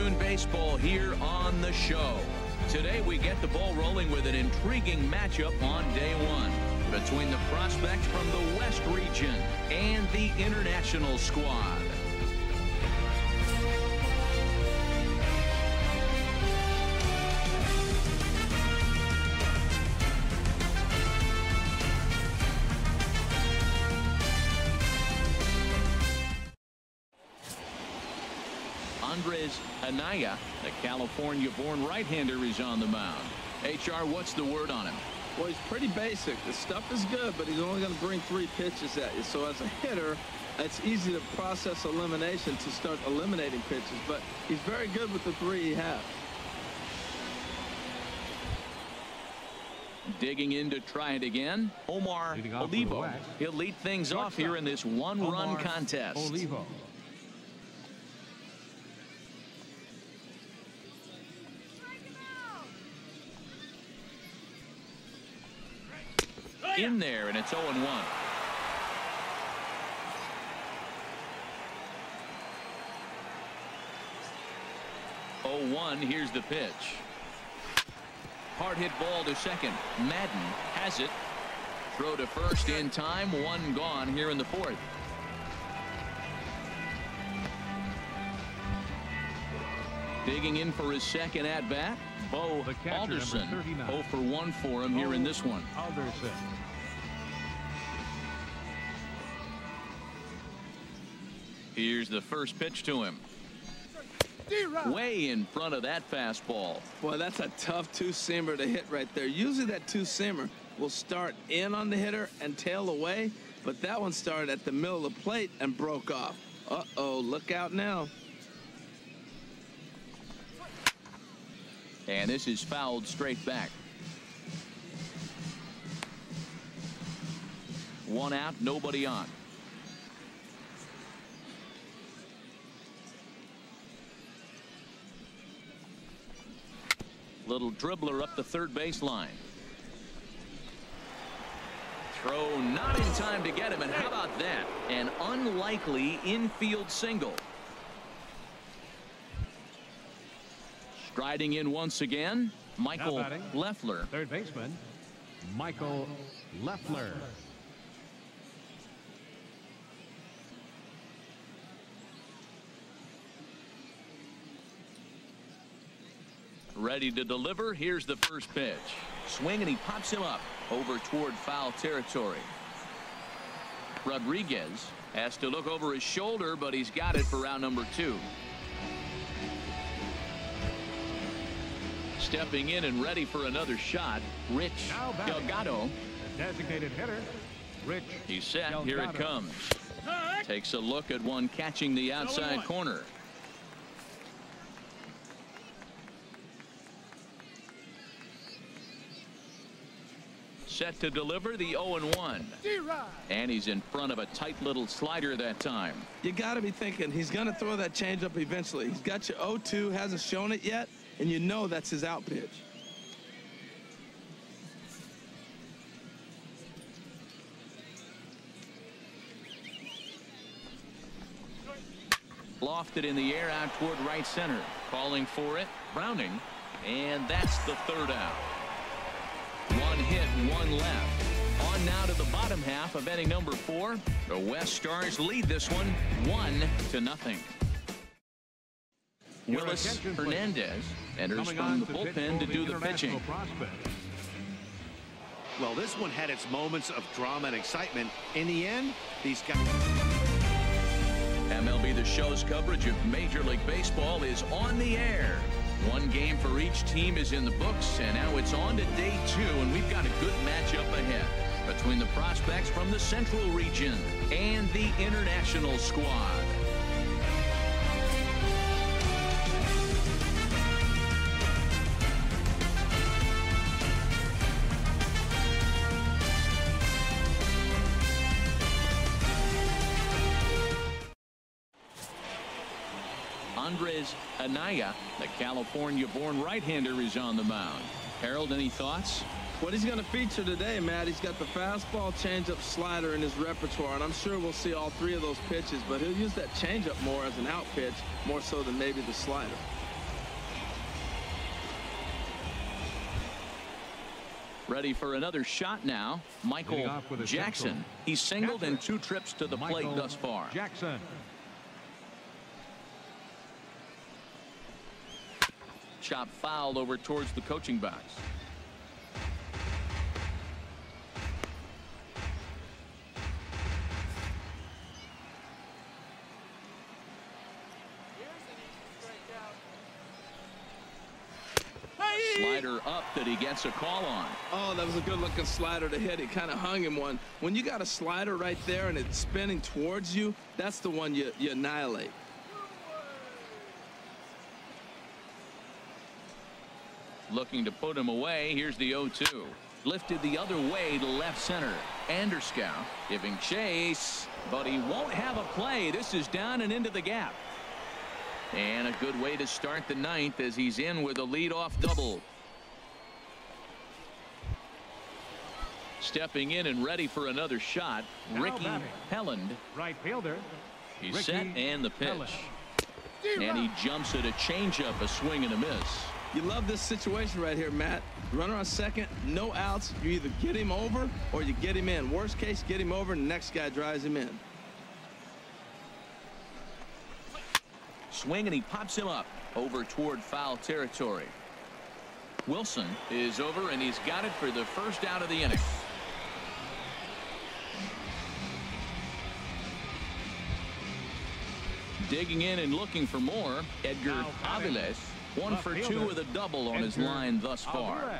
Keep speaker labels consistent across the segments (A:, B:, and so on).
A: afternoon baseball here on the show. Today we get the ball rolling with an intriguing matchup on day one between the prospects from the West region and the international squad. Anaya, the California-born right-hander, is on the mound. HR, what's the word on him?
B: Well, he's pretty basic. The stuff is good, but he's only going to bring 3 pitches at you. So as a hitter, it's easy to process elimination to start eliminating pitches, but he's very good with the 3 he has.
A: Digging in to try it again, Omar Olivo. He'll lead things off here in this one-run contest.
C: Olivo.
A: In there, and it's 0-1. 0-1. Here's the pitch. Hard hit ball to second. Madden has it. Throw to first in time. 1 gone here in the 4th. Digging in for his second at bat, Bo Alderson. 0 for 1 for him here in this one.
C: Alderson.
A: Here's the first pitch to him. Way in front of that fastball.
B: Boy, that's a tough 2-seamer to hit right there. Usually that 2-seamer will start in on the hitter and tail away, but that one started at the middle of the plate and broke off. Uh-oh, look out now.
A: And this is fouled straight back. 1 out, nobody on. Little dribbler up the third baseline. Throw not in time to get him, and how about that? An unlikely infield single. Striding in once again, Michael Leffler.
C: Third baseman, Michael Leffler.
A: Ready to deliver. Here's the first pitch. Swing, and he pops him up over toward foul territory. Rodriguez has to look over his shoulder, but he's got it for round number 2. Stepping in and ready for another shot, Rich Delgado.
C: Designated hitter, Rich.
A: He's set.
C: Delgado.
A: Here it comes. Takes a look at one catching the outside corner. Set to deliver the 0-1. And he's in front of a tight little slider that time.
B: You got to be thinking he's going to throw that changeup eventually. He's got your 0-2, hasn't shown it yet, and you know that's his out pitch.
A: Lofted in the air out toward right center. Calling for it, Browning, and that's the 3rd out. 1 hit, 1 left. On now to the bottom half of inning number 4. The West Stars lead this one 1-0. Willis Hernandez enters from the bullpen to do the pitching.
D: Well, this one had its moments of drama and excitement. In the end, these guys.
A: MLB The Show's coverage of Major League Baseball is on the air. 1 game for each team is in the books, and now it's on to day 2, and we've got a good matchup ahead between the prospects from the Central region and the international squad. Andres Anaya, the California-born right-hander, is on the mound. Harold, any thoughts?
B: What he's going to feature today, Matt, he's got the fastball, changeup, slider in his repertoire, and I'm sure we'll see all 3 of those pitches, but he'll use that changeup more as an out pitch, more so than maybe the slider.
A: Ready for another shot now. Michael Jackson. He's singled in 2 trips to the plate thus far.
C: Jackson.
A: Chop fouled over towards the coaching box. Slider up that he gets a call on.
B: Oh, that was a good-looking slider to hit. It kind of hung him one. When you got a slider right there and it's spinning towards you, that's the one you annihilate.
A: Looking to put him away. Here's the 0-2. Lifted the other way to left center. Anderskow giving chase, but he won't have a play. This is down and into the gap. And a good way to start the 9th as he's in with a leadoff double. Stepping in and ready for another shot, Ricky Helland.
C: Right fielder.
A: He's
C: Ricky
A: set and the pitch.
C: Helland.
A: And he jumps at a changeup, a swing and a miss.
B: You love this situation right here, Matt. Runner on second, no outs. You either get him over or you get him in. Worst case, get him over and the next guy drives him in.
A: Swing and he pops him up over toward foul territory. Wilson is over and he's got it for the first out of the inning. Digging in and looking for more, Edgar Aviles. 1 for 2 with a double on his line thus far.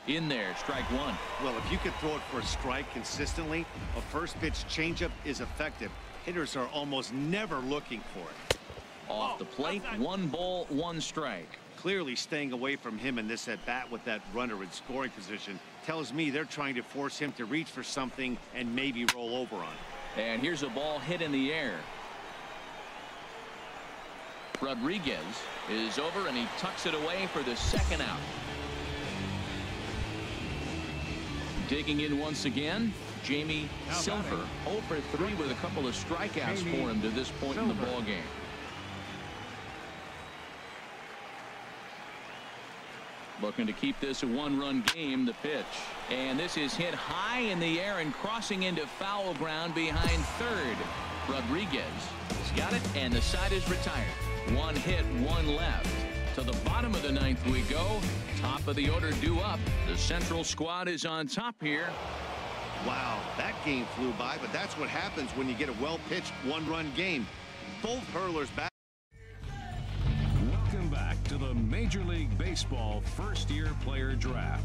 A: In there, strike 1.
D: Well, if you could throw it for a strike consistently, a first pitch changeup is effective. Hitters are almost never looking for it.
A: Off the plate, 1 ball, 1 strike.
D: Clearly staying away from him in this at bat with that runner in scoring position tells me they're trying to force him to reach for something and maybe roll over on it.
A: And here's a ball hit in the air. Rodriguez is over and he tucks it away for the second out. Digging in once again, Jamie Silver. 0 for 3 with a couple of strikeouts for him to this point in the ball game. Looking to keep this a 1-run game. The pitch, and this is hit high in the air and crossing into foul ground behind third. Rodriguez has got it, and the side is retired. 1 hit, 1 left. To the bottom of the 9th we go. Top of the order due up. The Central squad is on top here.
D: Wow, that game flew by, but that's what happens when you get a well-pitched 1-run game. Both hurlers back.
E: Welcome back to the Major League Baseball first-year player draft.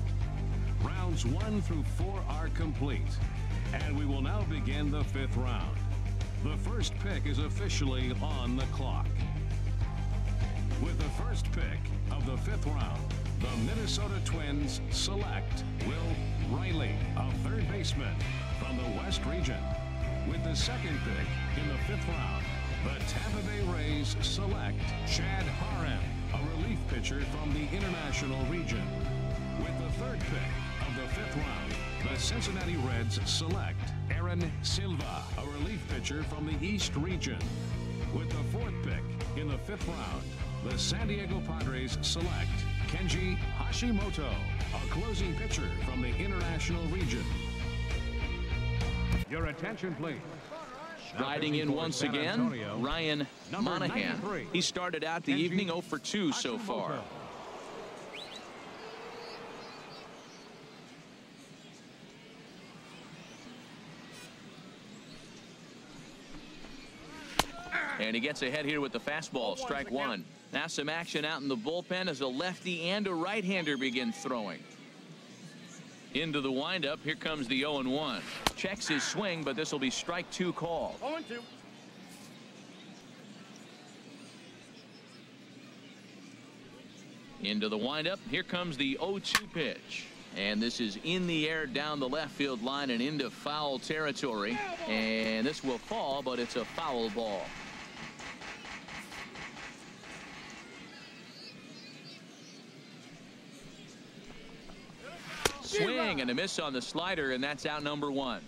E: Rounds 1 through 4 are complete, and we will now begin the 5th round. The first pick is officially on the clock. With the first pick of the 5th round, the Minnesota Twins select Will Riley, a third baseman from the West region. With the second pick in the 5th round, the Tampa Bay Rays select Chad Haran, a relief pitcher from the International region. With the third pick of the 5th round, the Cincinnati Reds select Aaron Silva, a relief pitcher from the East region. With the fourth pick in the 5th round, the San Diego Padres select Kenji Hashimoto, a closing pitcher from the International region.
C: Your attention, please.
A: Riding in once again, Ryan Monahan. He started out the evening 0 for 2 so far. And he gets ahead here with the fastball, strike 1. Now some action out in the bullpen as a lefty and a right-hander begin throwing. Into the windup, here comes the 0-1. Checks his swing, but this will be strike 2 called.
D: 0-2.
A: Into the windup, here comes the 0-2 pitch. And this is in the air down the left field line and into foul territory. And this will fall, but it's a foul ball. Swing and a miss on the slider, and that's out number 1.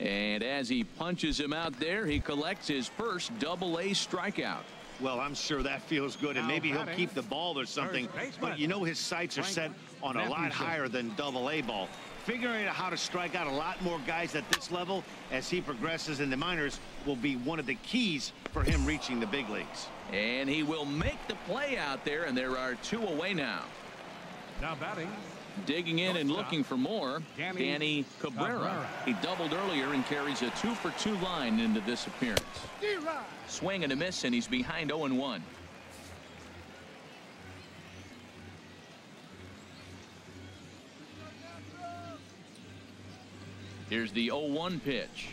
A: And as he punches him out there, he collects his first Double-A strikeout.
D: Well, I'm sure that feels good, and maybe he'll keep the ball or something. But you know his sights are set on a lot higher than double-A ball. Figuring out how to strike out a lot more guys at this level as he progresses in the minors will be one of the keys for him reaching the big leagues.
A: And he will make the play out there, and there are 2 away now.
C: Now batting.
A: Digging in and looking for more, Danny Cabrera. He doubled earlier and carries a 2-for-2 line into this appearance. Swing and a miss, and he's behind 0-1. Here's the 0-1 pitch.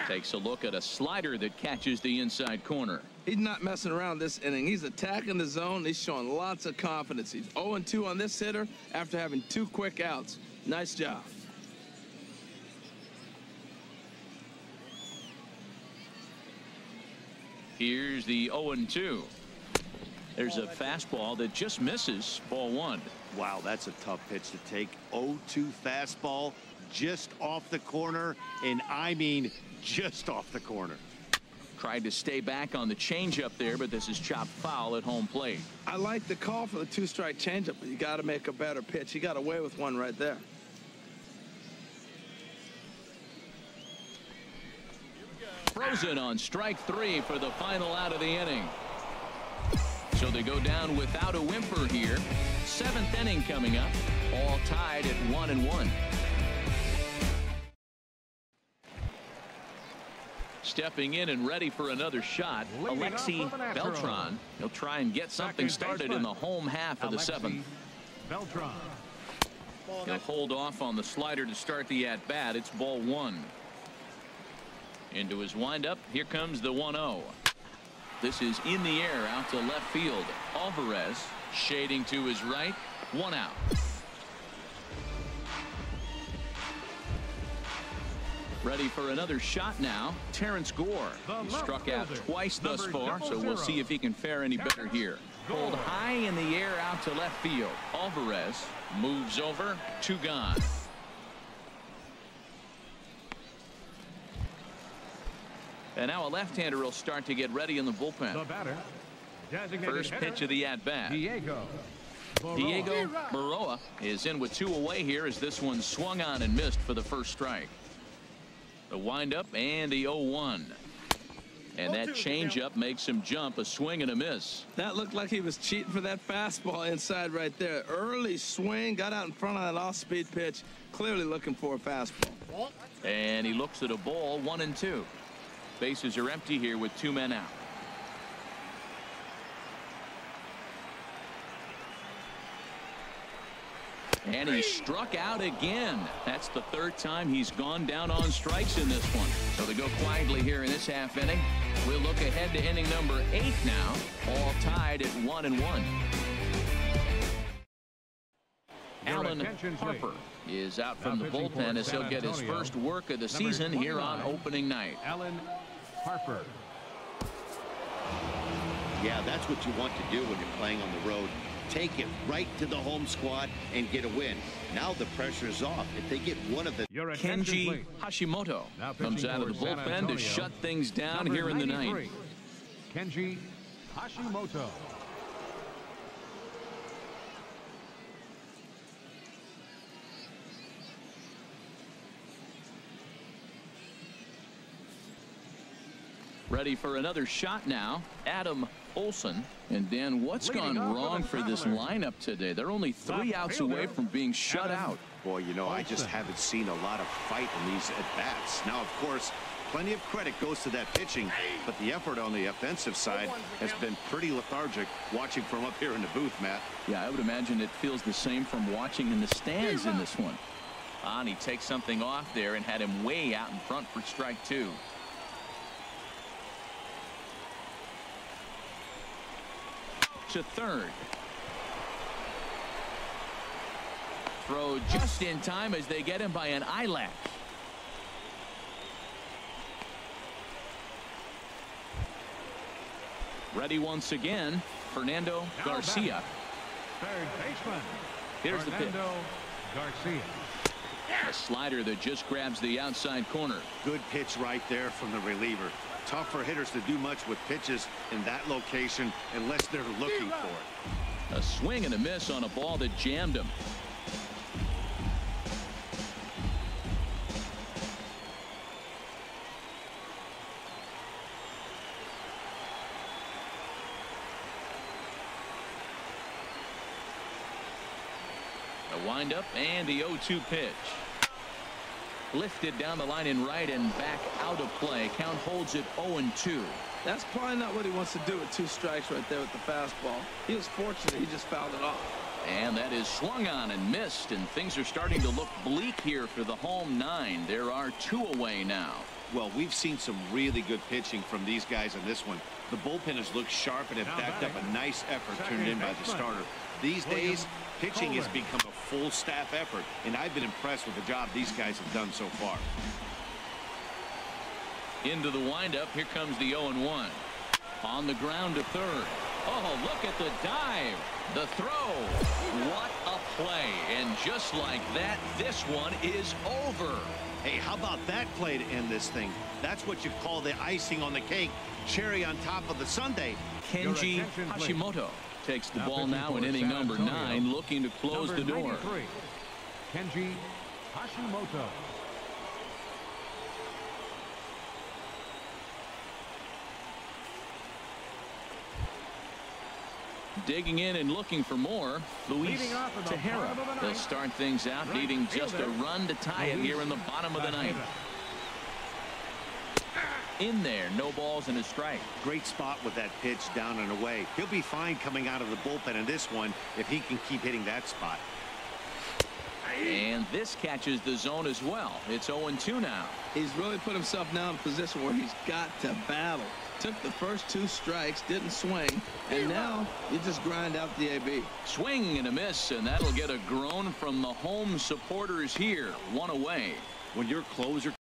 A: Takes a look at a slider that catches the inside corner.
B: He's not messing around this inning. He's attacking the zone. He's showing lots of confidence. He's 0-2 on this hitter after having 2 quick outs. Nice job.
A: Here's the 0-2. There's a fastball that just misses. Ball 1.
D: Wow, that's a tough pitch to take. 0-2 fastball just off the corner, and I mean just off the corner.
A: Tried to stay back on the changeup there, but this is chopped foul at home plate.
B: I like the call for the 2-strike changeup, but you got to make a better pitch. He got away with one right there.
A: Frozen on strike 3 for the final out of the inning. So they go down without a whimper here. 7th inning coming up, all tied at 1-1. Stepping in and ready for another shot, Alexi Beltran. He'll try and get something started in the home half of the 7th.
C: Beltran.
A: He'll hold off on the slider to start the at-bat. It's ball 1. Into his windup. Here comes the 1-0. This is in the air out to left field. Alvarez shading to his right. 1 out. Ready for another shot now. Terrence Gore. He struck out twice thus far, so we'll see if he can fare any better here. Pulled high in the air out to left field. Alvarez moves over. 2 gone. And now a left-hander will start to get ready in the bullpen.
C: The batter.
A: First pitch of the at-bat. Diego Baroa is in with 2 away here as this one swung on and missed for the first strike. The windup and the 0-1. And that changeup makes him jump. A swing and a miss.
B: That looked like he was cheating for that fastball inside right there. Early swing, got out in front of that off-speed pitch. Clearly looking for a fastball.
A: And he looks at a ball. 1-2. Bases are empty here with 2 men out. And he struck out again. That's the 3rd time he's gone down on strikes in this one. So they go quietly here in this half inning. We'll look ahead to inning number 8 now. All tied at 1-1. Alan Harper is out from the bullpen as he'll get his first work of the season here on opening night.
C: Alan Harper.
D: Yeah, that's what you want to do when you're playing on the road. Take it right to the home squad and get a win. Now the pressure's off. If they get one of the...
A: Kenji Hashimoto comes out of the bullpen to shut things down here in the 9th.
C: Kenji Hashimoto.
A: Ready for another shot now. Adam Olson. And Dan, what's gone wrong for this lineup today? They're only 3 outs away from being shut out.
D: Boy, you know, I just haven't seen a lot of fight in these at-bats. Now, of course, plenty of credit goes to that pitching, but the effort on the offensive side has been pretty lethargic watching from up here in the booth, Matt.
A: Yeah, I would imagine it feels the same from watching in the stands in this one. And he takes something off there and had him way out in front for strike 2. To third. Throw just in time as they get him by an eyelash. Ready once again, Fernando Garcia.
C: Third baseman.
A: Here's the pitch.
C: Garcia.
A: A slider that just grabs the outside corner.
D: Good pitch right there from the reliever. Tough for hitters to do much with pitches in that location unless they're looking for it.
A: A swing and a miss on a ball that jammed him. A windup and the 0-2 pitch. Lifted down the line in right and back out of play. Count holds it 0-2.
B: That's probably not what he wants to do with 2 strikes right there with the fastball. He was fortunate he just fouled it off.
A: And that is swung on and missed, and things are starting to look bleak here for the home 9. There are 2 away now.
D: Well, we've seen some really good pitching from these guys on this one. The bullpen has looked sharp and have backed up a nice effort turned in by the starter. These days, pitching has become a full staff effort, and I've been impressed with the job these guys have done so far.
A: Into the windup. Here comes the 0-1. On the ground to third. Oh, look at the dive. The throw. What a play. And just like that, this one is over.
D: Hey, how about that play to end this thing? That's what you call the icing on the cake, cherry on top of the sundae.
A: Kenji Hashimoto takes the ball now in inning number 9, looking to close the door.
C: Kenji Hashimoto.
A: Digging in and looking for more, Luis Tejera. They'll start things out needing just a run to tie it here in the bottom of the 9th. In there, no balls and a strike.
D: Great spot with that pitch down and away. He'll be fine coming out of the bullpen in this one if he can keep hitting that spot.
A: And this catches the zone as well. It's 0-2 now.
B: He's really put himself now in a position where he's got to battle. Took the first 2 strikes, didn't swing, and now you just grind out the AB.
A: Swing and a miss, and that'll get a groan from the home supporters here. 1 away.
D: When your closer